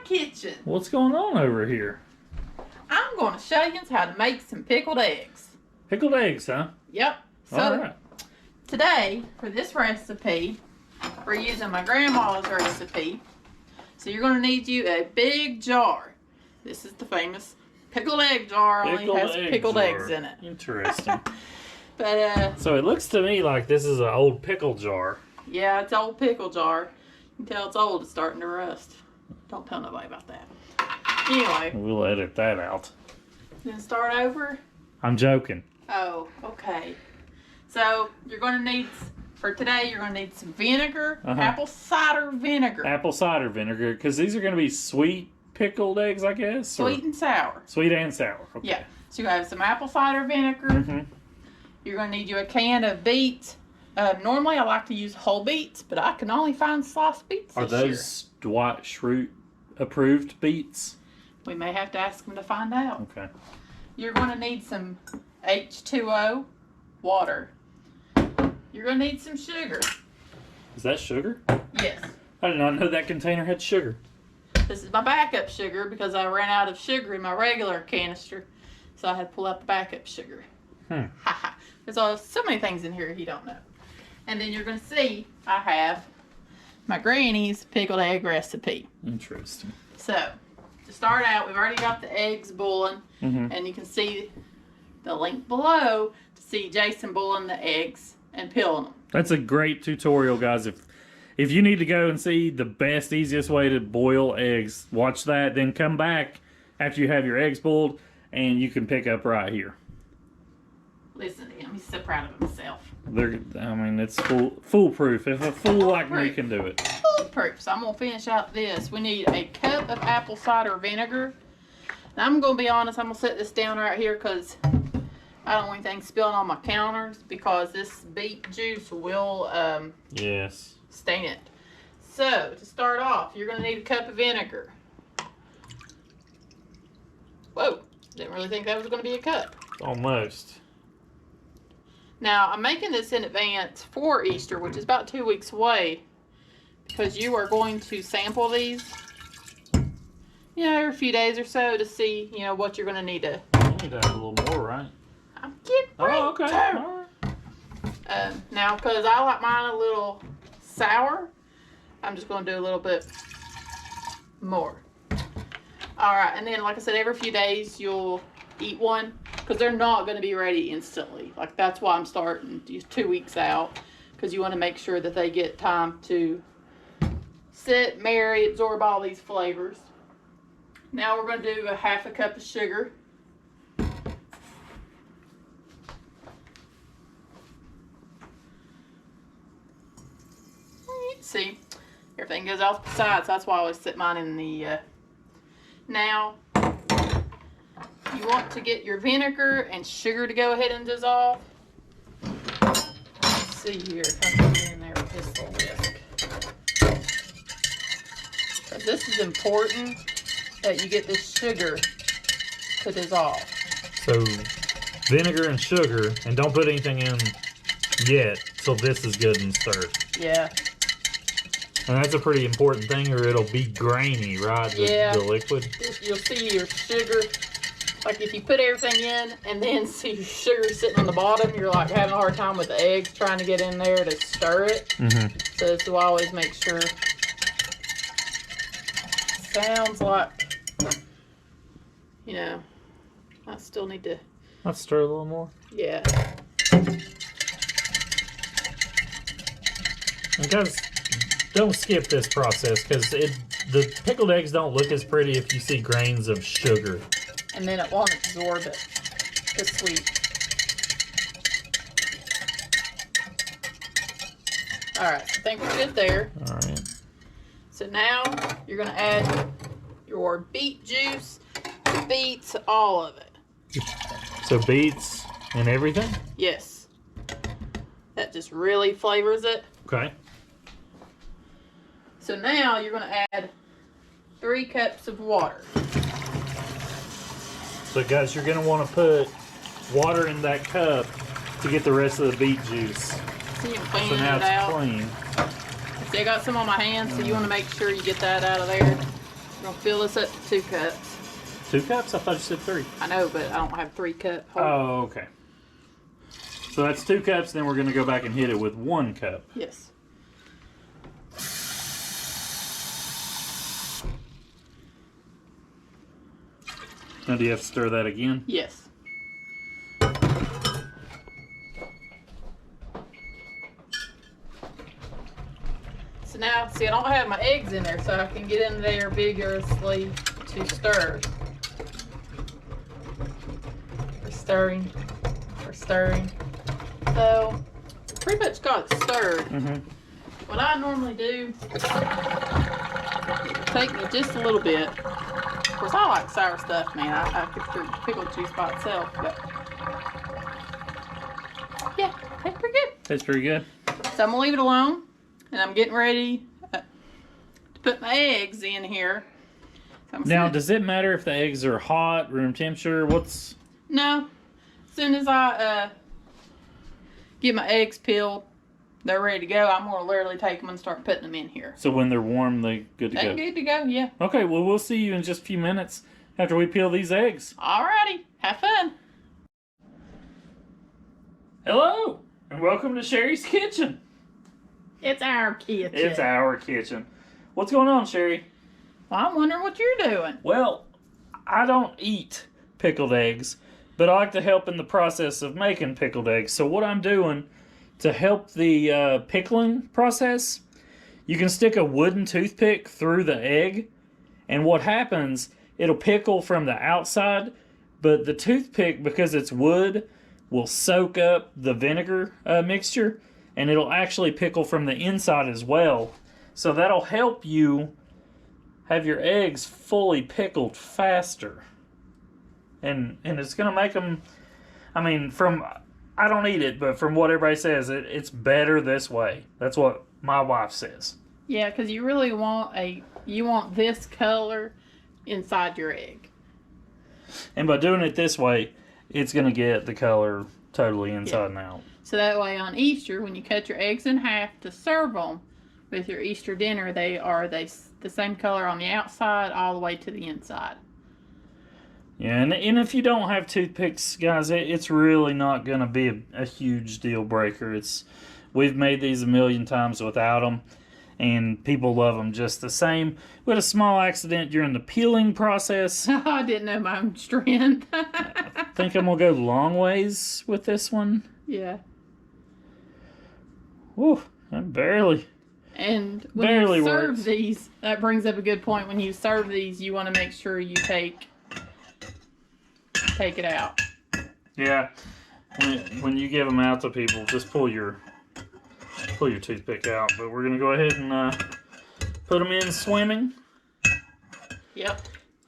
kitchen. What's going on over here? I'm going to show you how to make some pickled eggs. Pickled eggs, huh? Yep. So Alright. today, for this recipe, we're using my grandma's recipe. So you're going to need you a big jar. This is the famous pickled egg jar. Only has pickled eggs in it. Interesting. But so it looks to me like this is an old pickle jar. yeah, it's an old pickle jar. You can tell it's old. It's starting to rust. Don't tell nobody about that. Anyway. We'll edit that out. Then start over. I'm joking. Oh, okay. So you're going to need, for today, you're going to need some vinegar, apple cider vinegar. Apple cider vinegar, because these are going to be sweet pickled eggs, I guess? Sweet and sour. Sweet and sour, okay. Yeah. So you have some apple cider vinegar. You're going to need you a can of beets. Normally I like to use whole beets, but I can only find sliced beets Are this year. those Dwight Schrute approved beets? We may have to ask them to find out. Okay. You're going to need some H2O, water. You're going to need some sugar. Is that sugar? Yes. I did not know that container had sugar. This is my backup sugar because I ran out of sugar in my regular canister. So I had to pull out the backup sugar. There's so many things in here you don't know. And then you're going to see I have my granny's pickled egg recipe. Interesting. So, to start out, we've already got the eggs boiling. And you can see the link below to see Jason boiling the eggs and peeling them. That's a great tutorial, guys. If you need to go and see the best, easiest way to boil eggs, watch that. Then come back after you have your eggs boiled, and you can pick up right here. Listen to him. He's so proud of himself. I mean, it's foolproof. If a fool like me can do it. Foolproof. So I'm going to finish out this. We need a cup of apple cider vinegar. Now I'm going to be honest. I'm going to set this down right here because I don't want anything spilling on my counters because this beet juice will yes, stain it. So to start off, you're going to need a cup of vinegar. Whoa. Didn't really think that was going to be a cup. Almost. Now, I'm making this in advance for Easter, which is about 2 weeks away, because you are going to sample these, every few days or so to see, what you're going to need to. You need to add a little more, right? I'm getting ready. Oh, okay. All right. Now, because I like mine a little sour, I'm just going to do a little bit more. All right, and then, like I said, every few days you'll eat one. Because they're not going to be ready instantly. Like, that's why I'm starting 2 weeks out. Because you want to make sure that they get time to sit, marry, absorb all these flavors. Now we're going to do a half a cup of sugar. See, everything goes off the sides. That's why I always sit mine in the... Now... You want to get your vinegar and sugar to go ahead and dissolve. Let's see here if I can get in there with this little whisk. Because this is important that you get this sugar to dissolve. So, vinegar and sugar, and don't put anything in yet till this is good and stirred. Yeah. And that's a pretty important thing, or it'll be grainy, right? The liquid. You'll see your sugar. Like if you put everything in and then see your sugar sitting on the bottom, you're like having a hard time with the eggs trying to get in there to stir it. So this will always make sure. Sounds like, I still need to. Let's stir a little more. Yeah. And guys, don't skip this process because the pickled eggs don't look as pretty if you see grains of sugar. And then it won't absorb it, the sweet. Alright, I think we're good there. Alright. So now you're going to add your beet juice, beets, all of it. So beets and everything? Yes. That just really flavors it. Okay. So now you're going to add 3 cups of water. So guys, you're going to want to put water in that cup to get the rest of the beet juice. See, I'm cleaning So now it out. it's clean. See, I got some on my hands, so you want to make sure you get that out of there. We're gonna fill this up to 2 cups. 2 cups? I thought you said 3. I know, but I don't have 3 cup. Oh, okay. So that's 2 cups, then we're going to go back and hit it with 1 cup. Yes. Now do you have to stir that again? Yes. So now, see, I don't have my eggs in there, so I can get in there vigorously to stir. We're stirring. We're stirring. So, pretty much got it stirred. What I normally do, take me just a little bit. Of course, I like sour stuff, man. I could drink pickled juice by itself, but yeah, tastes pretty good. Tastes pretty good. So I'm gonna leave it alone, and I'm getting ready to put my eggs in here. So now, does it matter if the eggs are hot, room temperature? What's... No. As soon as I get my eggs peeled, they're ready to go. I'm gonna literally take them and start putting them in here. So when they're warm, they're good to go? They're good to go, yeah. Okay, well, we'll see you in just a few minutes after we peel these eggs. Alrighty, have fun. Hello, and welcome to Sherry's Kitchen. It's our kitchen. It's our kitchen. What's going on, Sherry? Well, I'm wondering what you're doing. Well, I don't eat pickled eggs, but I like to help in the process of making pickled eggs. So what I'm doing to help the pickling process, you can stick a wooden toothpick through the egg, and what happens, it'll pickle from the outside, but the toothpick, because it's wood, will soak up the vinegar mixture, and it'll actually pickle from the inside as well. So that'll help you have your eggs fully pickled faster. And it's going to make them, I mean, I don't eat it, but from what everybody says, it's better this way. That's what my wife says. Yeah, because you really want this color inside your egg. And by doing it this way, it's going to get the color totally inside and out. So that way on Easter, when you cut your eggs in half to serve them with your Easter dinner, they are the same color on the outside all the way to the inside. Yeah, and if you don't have toothpicks, guys, it's really not going to be a huge deal breaker. We've made these a million times without them, and people love them just the same. We had a small accident during the peeling process. I didn't know my own strength. I think I'm going to go long ways with this one. Yeah. Whew, that barely. And when you serve these, that brings up a good point. When you serve these, you want to make sure you take it out. Yeah. When you give them out to people, just pull your toothpick out. But we're gonna go ahead and put them in swimming. Yep.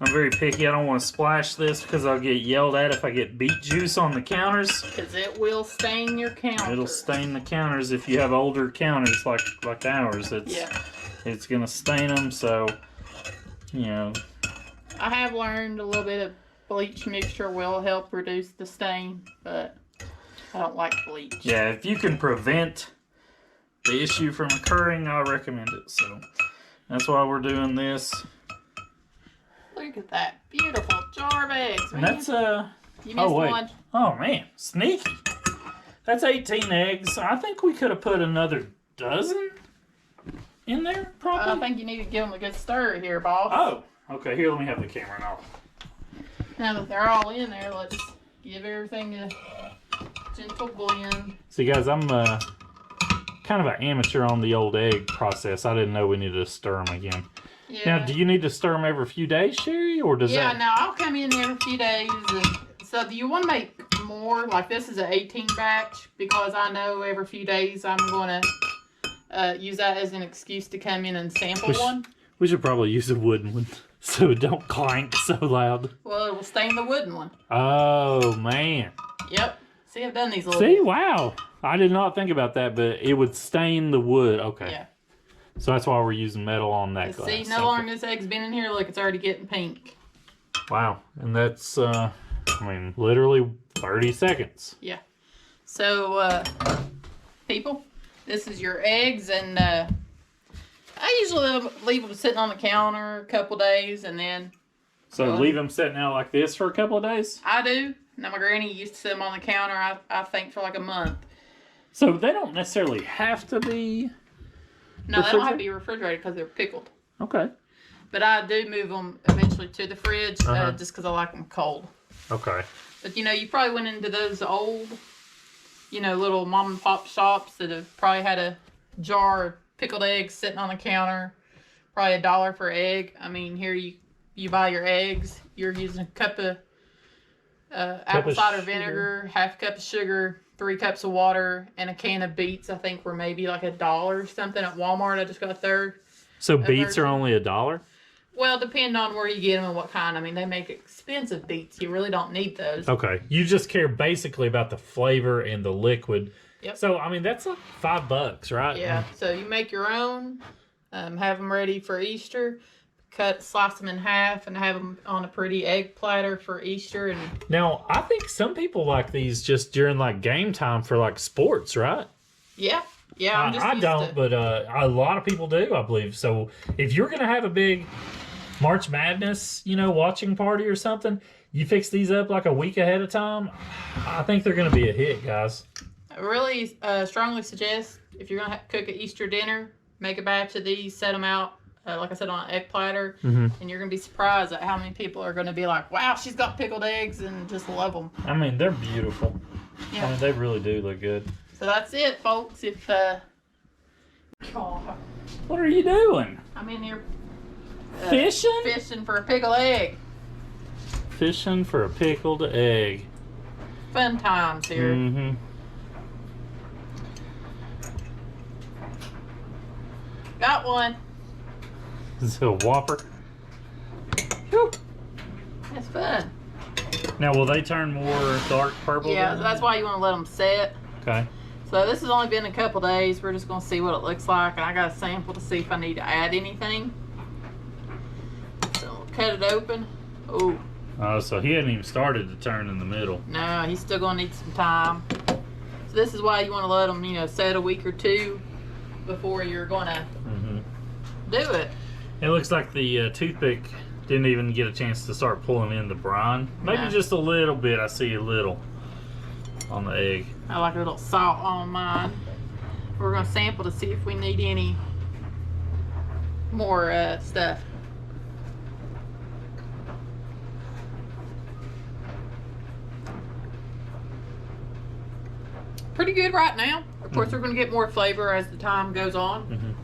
I'm very picky. I don't want to splash this because I'll get yelled at if I get beet juice on the counters. Because it will stain your counter. It'll stain the counters if you have older counters like ours. It's gonna stain them. So, you know. I have learned a little bit of bleach mixture will help reduce the stain, but I don't like bleach. Yeah, if you can prevent the issue from occurring, I recommend it. So that's why we're doing this. Look at that beautiful jar of eggs. And that's you missed one. Oh man, sneaky. That's 18 eggs. I think we could have put another dozen in there, probably. I think you need to give them a good stir here, boss. Oh, okay. Here, let me have the camera now. Now that they're all in there, let's give everything a gentle blend. See, guys, I'm kind of an amateur on the old egg process. I didn't know we needed to stir them again. Yeah. Now, do you need to stir them every few days, Sherry, or does that? Yeah, no, I'll come in every few days. So do you want to make more? Like this is an 18 batch because I know every few days I'm going to use that as an excuse to come in and sample one. We should probably use a wooden one so it don't clank so loud. Well, it will stain the wooden one. Oh, man. Yep. See, I've done these little... See, wow. I did not think about that, but it would stain the wood. Okay. Yeah. So that's why we're using metal on that glass. See, no longer this egg's been in here. Look, it's already getting pink. Wow. And that's, I mean, literally 30 seconds. Yeah. So, people, this is your eggs, and I I usually leave them sitting on the counter a couple days and then. So leave them sitting out like this for a couple of days? I do. Now, my granny used to sit them on the counter, I think, for like a month. So they don't necessarily have to be. No, they don't have to be refrigerated because they're pickled. Okay. But I do move them eventually to the fridge just because I like them cold. Okay. But you probably went into those old, little mom and pop shops that have probably had a jar of pickled eggs sitting on the counter, probably $1 for egg. I mean, here you buy your eggs, you're using a cup of apple cider vinegar, half a cup of sugar, 3 cups of water, and a can of beets. I think were maybe like $1 or something at Walmart. I just got a third. So beets are only $1? Well, depending on where you get them and what kind. I mean, they make expensive beets. You really don't need those. Okay. You just care basically about the flavor and the liquid. Yep. So, I mean, that's like $5, right? Yeah. So you make your own, have them ready for Easter, slice them in half, and have them on a pretty egg platter for Easter. And now, I think some people like these just during like game time for like sports, right? Yeah. Yeah, I don't, but a lot of people do, I believe. So if you're going to have a big March Madness, watching party or something, you fix these up like a week ahead of time, I think they're going to be a hit, guys. I really strongly suggest if you're going to cook an Easter dinner, make a batch of these, set them out, like I said, on an egg platter, and you're going to be surprised at how many people are going to be like, wow, she's got pickled eggs, and just love them. I mean, they're beautiful. Yeah. I mean, they really do look good. So that's it, folks. If what are you doing? I'm in here fishing? Fishing for a pickled egg. Fishing for a pickled egg. Fun times here. Mm-hmm. Got one. This is a whopper. Whew. That's fun. Now, will they turn more dark purple? Yeah, that's why you want to let them set. Okay. So this has only been a couple days. We're just going to see what it looks like. And I got a sample to see if I need to add anything. So we'll cut it open. Oh. Oh, so he hadn't even started to turn in the middle. No, he's still going to need some time. So this is why you want to let them, set a week or two before you're going to do it. It looks like the toothpick didn't even get a chance to start pulling in the brine. Maybe just a little bit. I see a little on the egg. I like a little salt on mine. We're going to sample to see if we need any more stuff. Pretty good right now. Of course, we're going to get more flavor as the time goes on.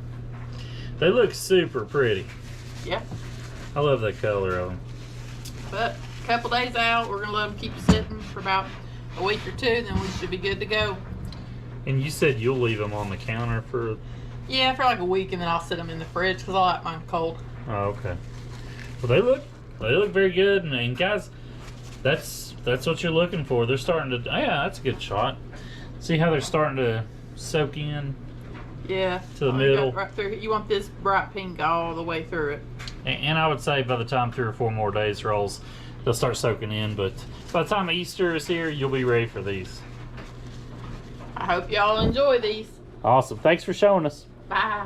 They look super pretty. Yeah. I love that color of them. But a couple days out, we're going to let them keep sitting for about a week or two, then we should be good to go. And you said you'll leave them on the counter for... Yeah, for like a week, and then I'll sit them in the fridge because I like mine cold. Oh, okay. Well, they look very good, and guys, that's what you're looking for. They're starting to... Yeah, that's a good shot. See how they're starting to soak in? Yeah. To the middle. Right through. You want this bright pink all the way through it. And I would say by the time 3 or 4 more days rolls, they'll start soaking in. But by the time Easter is here, you'll be ready for these. I hope y'all enjoy these. Awesome. Thanks for showing us. Bye.